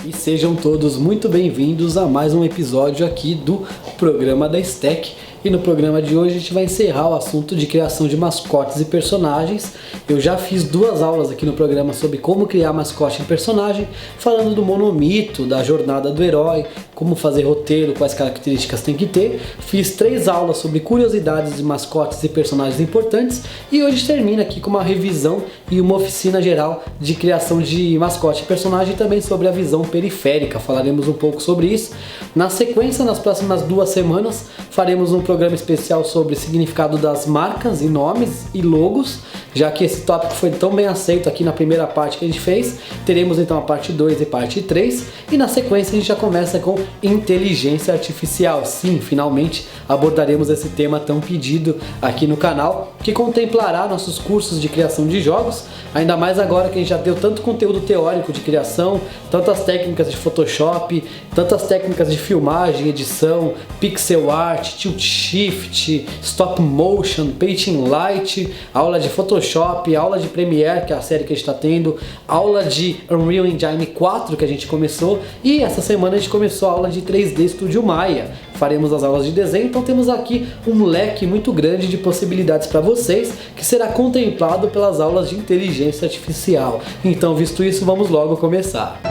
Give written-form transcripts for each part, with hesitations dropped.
E sejam todos muito bem-vindos a mais um episódio aqui do programa da Stack. E no programa de hoje a gente vai encerrar o assunto de criação de mascotes e personagens. Eu já fiz 2 aulas aqui no programa sobre como criar mascote e personagem, falando do monomito, da jornada do herói, como fazer roteiro, quais características tem que ter. Fiz 3 aulas sobre curiosidades de mascotes e personagens importantes e hoje termina aqui com uma revisão e uma oficina geral de criação de mascote e personagem, também sobre a visão periférica. Falaremos um pouco sobre isso. Na sequência, nas próximas 2 semanas, faremos um programa especial sobre significado das marcas e nomes e logos, já que esse tópico foi tão bem aceito aqui na primeira parte que a gente fez. Teremos então a parte 2 e parte 3 e na sequência a gente já começa com inteligência artificial. Sim, finalmente abordaremos esse tema tão pedido aqui no canal, que contemplará nossos cursos de criação de jogos, ainda mais agora que a gente já deu tanto conteúdo teórico de criação, tantas técnicas de Photoshop, tantas técnicas de filmagem, edição, pixel art, tilt shift, stop motion, painting light, aula de Photoshop, aula de Premiere, que é a série que a gente está tendo, aula de Unreal Engine 4 que a gente começou, e essa semana a gente começou a aula de 3D Studio Maya. Faremos as aulas de desenho, então temos aqui um leque muito grande de possibilidades para vocês, que será contemplado pelas aulas de inteligência artificial. Então, visto isso, vamos logo começar.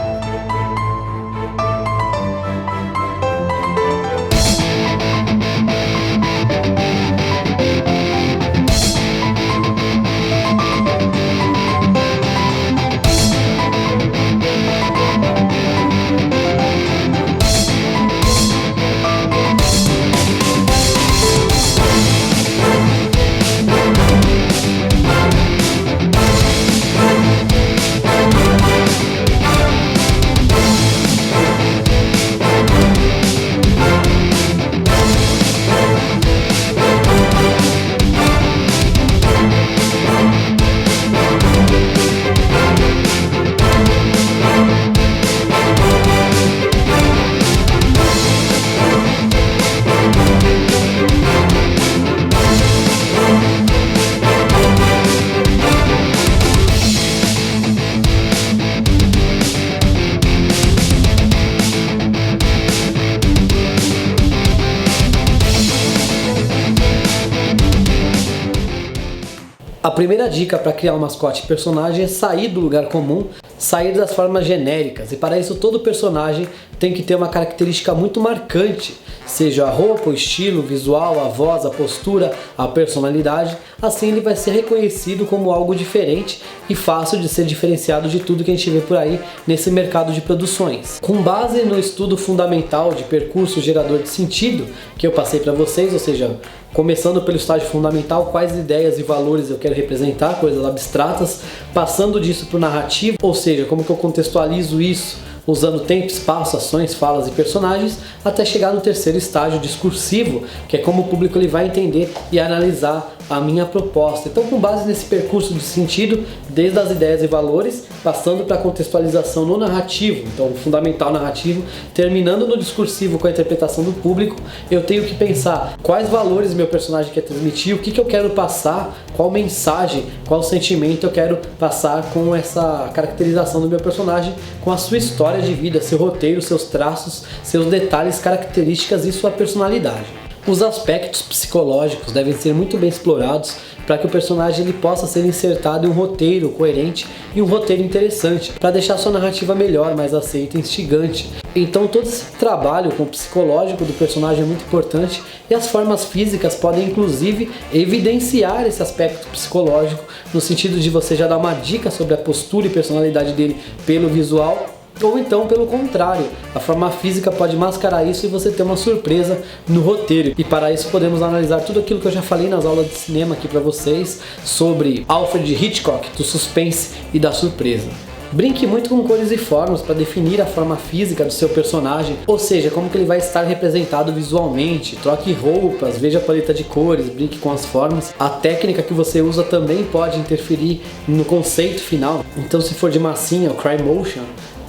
A primeira dica para criar um mascote e personagem é sair do lugar comum, sair das formas genéricas, e para isso todo personagem tem que ter uma característica muito marcante, seja a roupa, o estilo, o visual, a voz, a postura, a personalidade. Assim ele vai ser reconhecido como algo diferente e fácil de ser diferenciado de tudo que a gente vê por aí nesse mercado de produções. Com base no estudo fundamental de percurso gerador de sentido que eu passei para vocês, ou seja, começando pelo estágio fundamental, quais ideias e valores eu quero representar, coisas abstratas, passando disso para o narrativo, ou seja, como que eu contextualizo isso usando tempo, espaço, ações, falas e personagens, até chegar no terceiro estágio discursivo, que é como o público ele vai entender e analisar a minha proposta. Então, com base nesse percurso de sentido, desde as ideias e valores, passando para a contextualização no narrativo, então o fundamental narrativo, terminando no discursivo com a interpretação do público, eu tenho que pensar quais valores meu personagem quer transmitir, o que eu quero passar, qual mensagem, qual sentimento eu quero passar com essa caracterização do meu personagem, com a sua história de vida, seu roteiro, seus traços, seus detalhes, características e sua personalidade. Os aspectos psicológicos devem ser muito bem explorados para que o personagem ele possa ser insertado em um roteiro coerente e um roteiro interessante, para deixar sua narrativa melhor, mais aceita e instigante. Então todo esse trabalho com o psicológico do personagem é muito importante, e as formas físicas podem inclusive evidenciar esse aspecto psicológico, no sentido de você já dar uma dica sobre a postura e personalidade dele pelo visual, ou então pelo contrário, a forma física pode mascarar isso e você ter uma surpresa no roteiro. E para isso podemos analisar tudo aquilo que eu já falei nas aulas de cinema aqui para vocês sobre Alfred Hitchcock, do suspense e da surpresa. Brinque muito com cores e formas para definir a forma física do seu personagem, ou seja, como que ele vai estar representado visualmente. Troque roupas, veja a paleta de cores, brinque com as formas. A técnica que você usa também pode interferir no conceito final. Então, se for de massinha, o Cry Motion,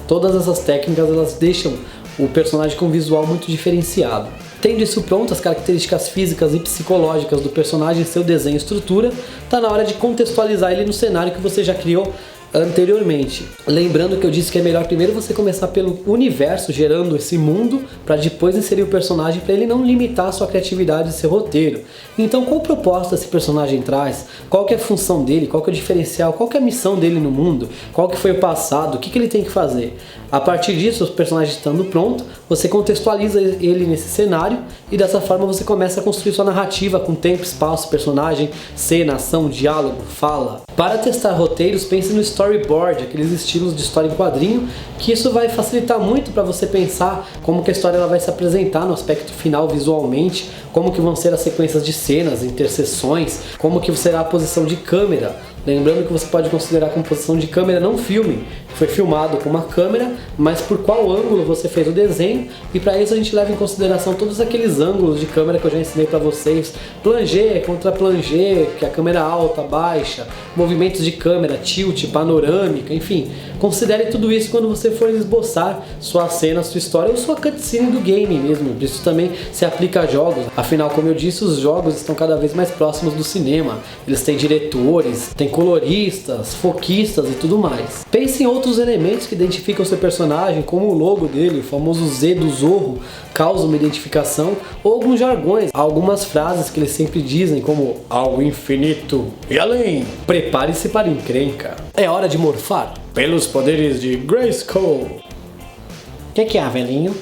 todas essas técnicas elas deixam o personagem com um visual muito diferenciado. Tendo isso pronto, as características físicas e psicológicas do personagem, seu desenho e estrutura, está na hora de contextualizar ele no cenário que você já criou anteriormente. Lembrando que eu disse que é melhor primeiro você começar pelo universo, gerando esse mundo, para depois inserir o personagem, para ele não limitar a sua criatividade e seu roteiro. Então, qual proposta esse personagem traz? Qual que é a função dele? Qual que é o diferencial? Qual que é a missão dele no mundo? Qual que foi o passado? O que que ele tem que fazer? A partir disso, os personagens estando pronto, você contextualiza ele nesse cenário e dessa forma você começa a construir sua narrativa com tempo, espaço, personagem, cena, ação, diálogo, fala. Para testar roteiros, pense no storyboard, aqueles estilos de história em quadrinho, que isso vai facilitar muito para você pensar como que a história ela vai se apresentar no aspecto final visualmente, como que vão ser as sequências de cenas, interseções, como que será a posição de câmera. Lembrando que você pode considerar como posição de câmera não filme, foi filmado com uma câmera, mas por qual ângulo você fez o desenho, e para isso a gente leva em consideração todos aqueles ângulos de câmera que eu já ensinei para vocês, plangé, contra plangé, que é a câmera alta, baixa, movimentos de câmera, tilt, panorâmica, enfim, considere tudo isso quando você for esboçar sua cena, sua história ou sua cutscene do game mesmo. Isso também se aplica a jogos, afinal, como eu disse, os jogos estão cada vez mais próximos do cinema, eles têm diretores, têm coloristas, foquistas e tudo mais. Pense em outros elementos que identificam seu personagem, como o logo dele, o famoso Z do Zorro, causa uma identificação, ou alguns jargões, algumas frases que eles sempre dizem, como ao infinito e além. Prepare-se para encrenca. É hora de morfar pelos poderes de Grayskull. O que é, velhinho?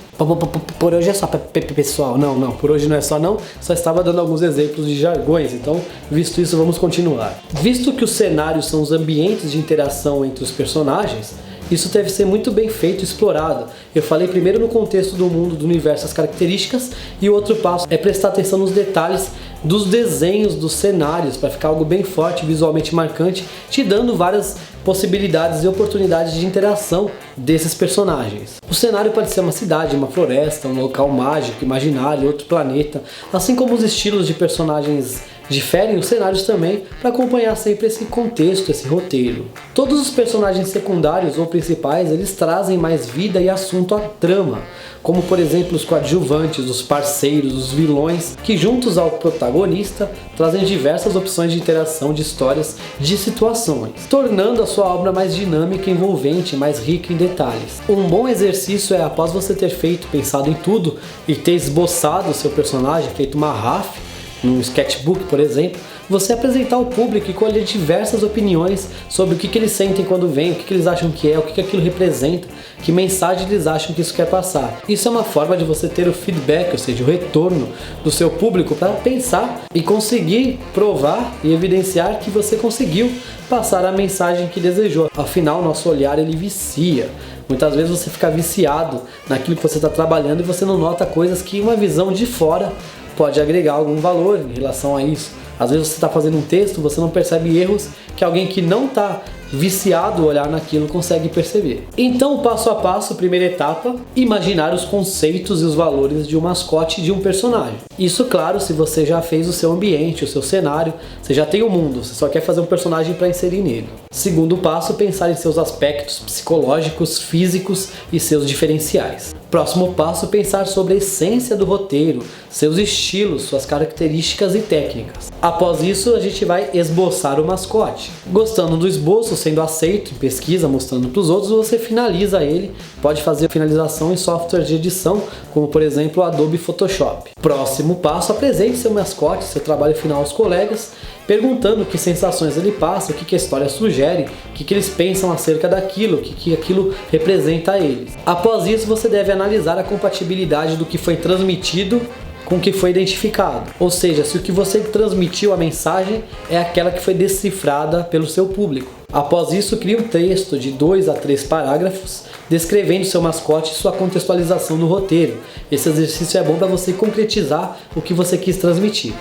Por hoje é só, pessoal. Não, por hoje não é só não. Só estava dando alguns exemplos de jargões. Então, visto isso, vamos continuar. Visto que os cenários são os ambientes de interação entre os personagens, isso deve ser muito bem feito e explorado. Eu falei primeiro no contexto do mundo, do universo, as características, e o outro passo é prestar atenção nos detalhes dos desenhos dos cenários, para ficar algo bem forte, visualmente marcante, te dando várias possibilidades e oportunidades de interação desses personagens. O cenário pode ser uma cidade, uma floresta, um local mágico, imaginário, outro planeta, assim como os estilos de personagens diferem, os cenários também, para acompanhar sempre esse contexto, esse roteiro. Todos os personagens secundários ou principais, eles trazem mais vida e assunto à trama, como por exemplo os coadjuvantes, os parceiros, os vilões, que juntos ao protagonista trazem diversas opções de interação de histórias, de situações, tornando a sua obra mais dinâmica, envolvente, mais rica em detalhes. Um bom exercício é, após você ter pensado em tudo e ter esboçado o seu personagem, feito uma RAF, num sketchbook, por exemplo, você apresentar ao público e colher diversas opiniões sobre o que eles sentem quando vêm, o que eles acham que é, o que aquilo representa, que mensagem eles acham que isso quer passar. Isso é uma forma de você ter o feedback, ou seja, o retorno do seu público para pensar e conseguir provar e evidenciar que você conseguiu passar a mensagem que desejou. Afinal, nosso olhar ele vicia. Muitas vezes você fica viciado naquilo que você está trabalhando e você não nota coisas que uma visão de fora pode agregar algum valor em relação a isso. Às vezes você está fazendo um texto, você não percebe erros que alguém que não está viciado a olhar naquilo consegue perceber. Então, o passo a passo, primeira etapa, imaginar os conceitos e os valores de um mascote de um personagem. Isso, claro, se você já fez o seu ambiente, o seu cenário, você já tem o mundo, você só quer fazer um personagem para inserir nele. Segundo passo, pensar em seus aspectos psicológicos, físicos e seus diferenciais. Próximo passo, pensar sobre a essência do roteiro, seus estilos, suas características e técnicas. Após isso, a gente vai esboçar o mascote. Gostando do esboço, sendo aceito em pesquisa, mostrando para os outros, você finaliza ele. Pode fazer finalização em softwares de edição, como por exemplo o Adobe Photoshop. Próximo passo, apresente seu mascote, seu trabalho final aos colegas, perguntando que sensações ele passa, o que a história sugere, o que eles pensam acerca daquilo, o que aquilo representa a eles. Após isso, você deve analisar a compatibilidade do que foi transmitido com o que foi identificado. Ou seja, se o que você transmitiu, a mensagem, é aquela que foi decifrada pelo seu público. Após isso, crie um texto de 2 a 3 parágrafos descrevendo seu mascote e sua contextualização no roteiro. Esse exercício é bom para você concretizar o que você quis transmitir.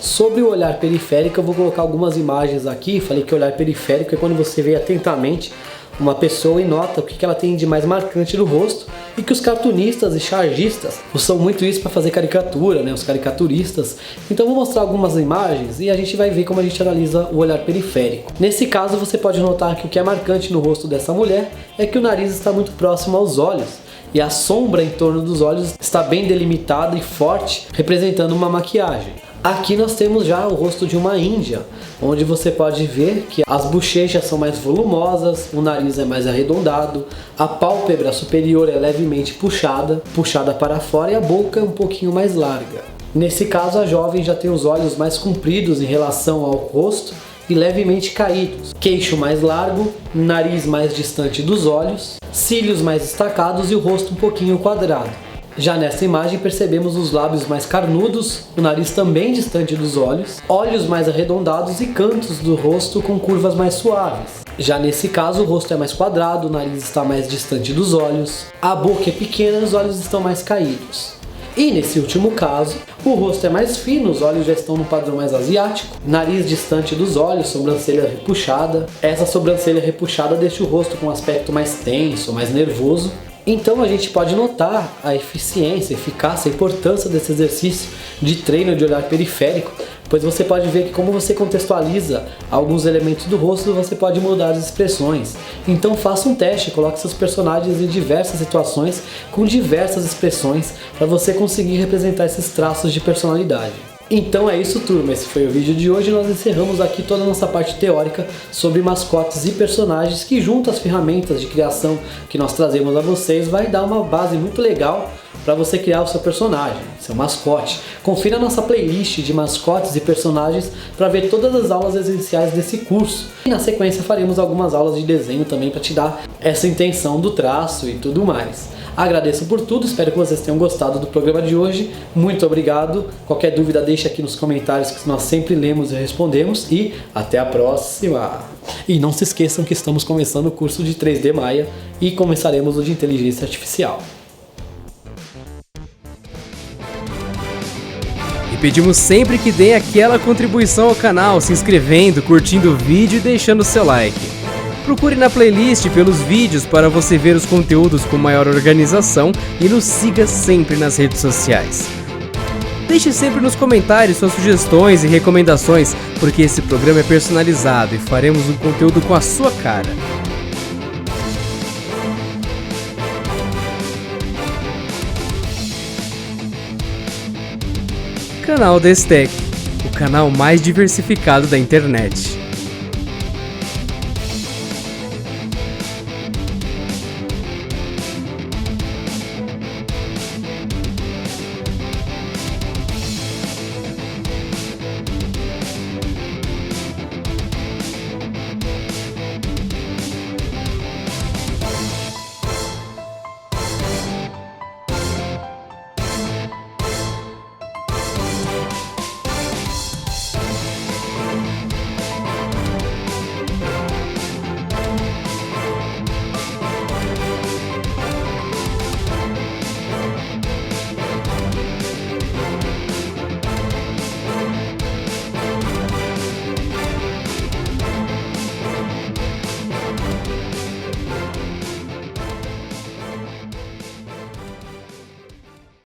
Sobre o olhar periférico, eu vou colocar algumas imagens aqui. Falei que o olhar periférico é quando você vê atentamente uma pessoa e nota o que ela tem de mais marcante no rosto, e que os cartunistas e chargistas usam muito isso para fazer caricatura, né? Os caricaturistas. Então vou mostrar algumas imagens e a gente vai ver como a gente analisa o olhar periférico. Nesse caso, você pode notar que o que é marcante no rosto dessa mulher é que o nariz está muito próximo aos olhos, e a sombra em torno dos olhos está bem delimitada e forte, representando uma maquiagem. Aqui nós temos já o rosto de uma índia, onde você pode ver que as bochechas são mais volumosas, o nariz é mais arredondado, a pálpebra superior é levemente puxada para fora e a boca é um pouquinho mais larga. Nesse caso, a jovem já tem os olhos mais compridos em relação ao rosto e levemente caídos, queixo mais largo, nariz mais distante dos olhos, cílios mais destacados e o rosto um pouquinho quadrado. Já nessa imagem percebemos os lábios mais carnudos, o nariz também distante dos olhos mais arredondados e cantos do rosto com curvas mais suaves. Já nesse caso o rosto é mais quadrado, o nariz está mais distante dos olhos, a boca é pequena e os olhos estão mais caídos. E nesse último caso, o rosto é mais fino, os olhos já estão no padrão mais asiático, nariz distante dos olhos, sobrancelha repuxada. Essa sobrancelha repuxada deixa o rosto com um aspecto mais tenso, mais nervoso. Então a gente pode notar a eficiência, eficácia e importância desse exercício de treino de olhar periférico, pois você pode ver que como você contextualiza alguns elementos do rosto, você pode mudar as expressões. Então faça um teste, coloque seus personagens em diversas situações, com diversas expressões, para você conseguir representar esses traços de personalidade. Então é isso, turma, esse foi o vídeo de hoje. Nós encerramos aqui toda a nossa parte teórica sobre mascotes e personagens, que junto às ferramentas de criação que nós trazemos a vocês, vai dar uma base muito legal para você criar o seu personagem, seu mascote. Confira a nossa playlist de mascotes e personagens para ver todas as aulas essenciais desse curso. E na sequência faremos algumas aulas de desenho também para te dar essa intenção do traço e tudo mais. Agradeço por tudo, espero que vocês tenham gostado do programa de hoje. Muito obrigado. Qualquer dúvida deixa aqui nos comentários que nós sempre lemos e respondemos. E até a próxima! E não se esqueçam que estamos começando o curso de 3D Maya e começaremos o de Inteligência Artificial. E pedimos sempre que deem aquela contribuição ao canal, se inscrevendo, curtindo o vídeo e deixando o seu like. Procure na playlist pelos vídeos para você ver os conteúdos com maior organização e nos siga sempre nas redes sociais. Deixe sempre nos comentários suas sugestões e recomendações, porque esse programa é personalizado e faremos um conteúdo com a sua cara. Canal Destec, o canal mais diversificado da internet.